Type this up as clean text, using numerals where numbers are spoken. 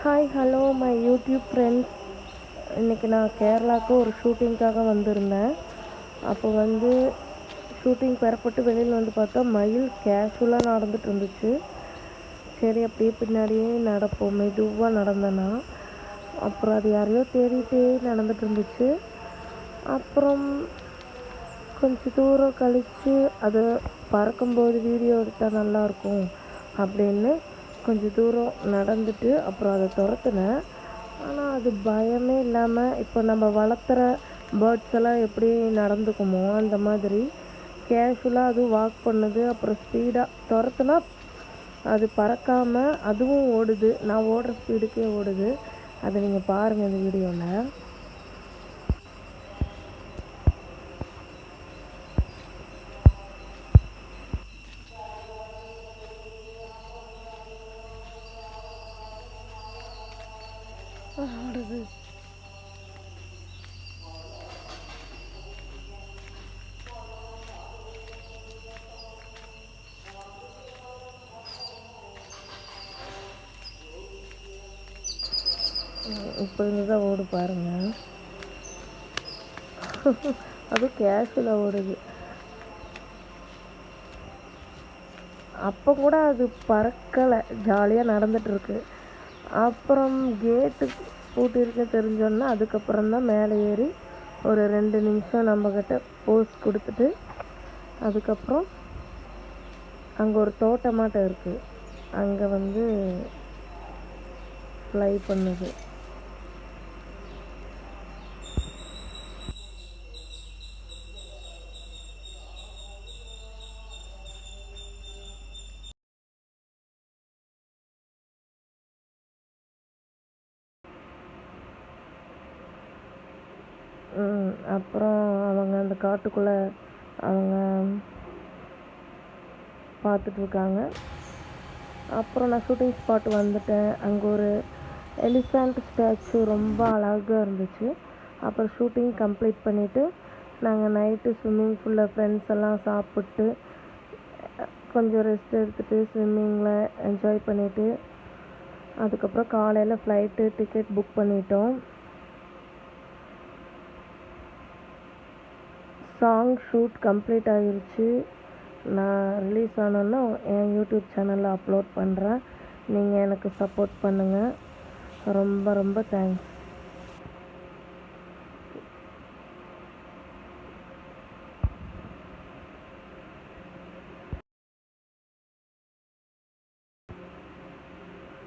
Hi hello my YouTube friends. இன்றைக்கி நான் கேரளாவுக்கு ஒரு ஷூட்டிங்க்காக வந்திருந்தேன். அப்போ ஷூட்டிங் பெறப்பட்டு வெளியில் பார்த்தா மயில் கேஷுவலாக நடந்துட்டு இருந்துச்சு. சரி, அப்படியே பின்னாடியே நடப்போம், மெதுவாக நடந்தேன்னா. அப்புறம் அது யாரையோ தேடிட்டே நடந்துட்டு இருந்துச்சு. அப்புறம் கொஞ்சம் தூரம் கழித்து அது பறக்கும்போது வீடியோ எடுத்தால் நல்லாயிருக்கும் அப்படின்னு கொஞ்சம் தூரம் நடந்துட்டு அப்புறம் அதை துரத்துனேன். ஆனால் அது பயமே இல்லாமல் இப்போ நம்ம வளர்த்துற பேர்ட்ஸ் எல்லாம் எப்படி நடந்துக்குமோ அந்த மாதிரி கேஷுவலாக அதுவும் வாக் பண்ணுது. அப்புறம் ஸ்பீடாக துரத்துனா அது பறக்காமல் அதுவும் ஓடுது. நான் ஓடுற ஸ்பீடுக்கே ஓடுது. அதை நீங்கள் பாருங்கள் இந்த வீடியோவில். ஆடுது. இப்போ தான் ஓடு பாருங்க. அது கேஷுவலாக ஓடுது. அப்போ கூட அது பறக்கலை, ஜாலியாக நடந்துகிட்ருக்கு. அப்புறம் கேட்டு பூட்டியிருக்க தெரிஞ்சோன்னா அதுக்கப்புறம் தான் மேலே ஏறி ஒரு 2 நிமிஷம் நம்மக்கிட்ட போஸ் கொடுத்துட்டு அதுக்கப்புறம் அங்கே ஒரு தோட்டமாட்டம் இருக்குது, அங்கே ஃப்ளை பண்ணுது. அப்புறம் அவங்க அந்த காட்டுக்குள்ளே அவங்க பார்த்துட்ருக்காங்க. அப்புறம் நான் ஷூட்டிங் ஸ்பாட் வந்துட்டேன். அங்கே ஒரு எலிஃபண்ட் ஸ்டாச்சு ரொம்ப அழகாக இருந்துச்சு. அப்புறம் ஷூட்டிங் கம்ப்ளீட் பண்ணிவிட்டு நாங்கள் நைட்டு ஸ்விம்மிங் பூலில் ஃப்ரெண்ட்ஸ் எல்லாம் சாப்பிட்டு கொஞ்சம் ரெஸ்ட் எடுத்துகிட்டு ஸ்விம்மிங்கில் என்ஜாய் பண்ணிவிட்டு அதுக்கப்புறம் காலையில் ஃப்ளைட்டு டிக்கெட் புக் பண்ணிட்டோம். சாங் ஷூட் கம்ப்ளீட் ஆகிருச்சு. நான் ரிலீஸ் ஆனோன்னா என் யூடியூப் சேனலில் அப்லோட் பண்ணுறேன். நீங்கள் எனக்கு சப்போர்ட் பண்ணுங்கள். ரொம்ப ரொம்ப தேங்க்ஸ்.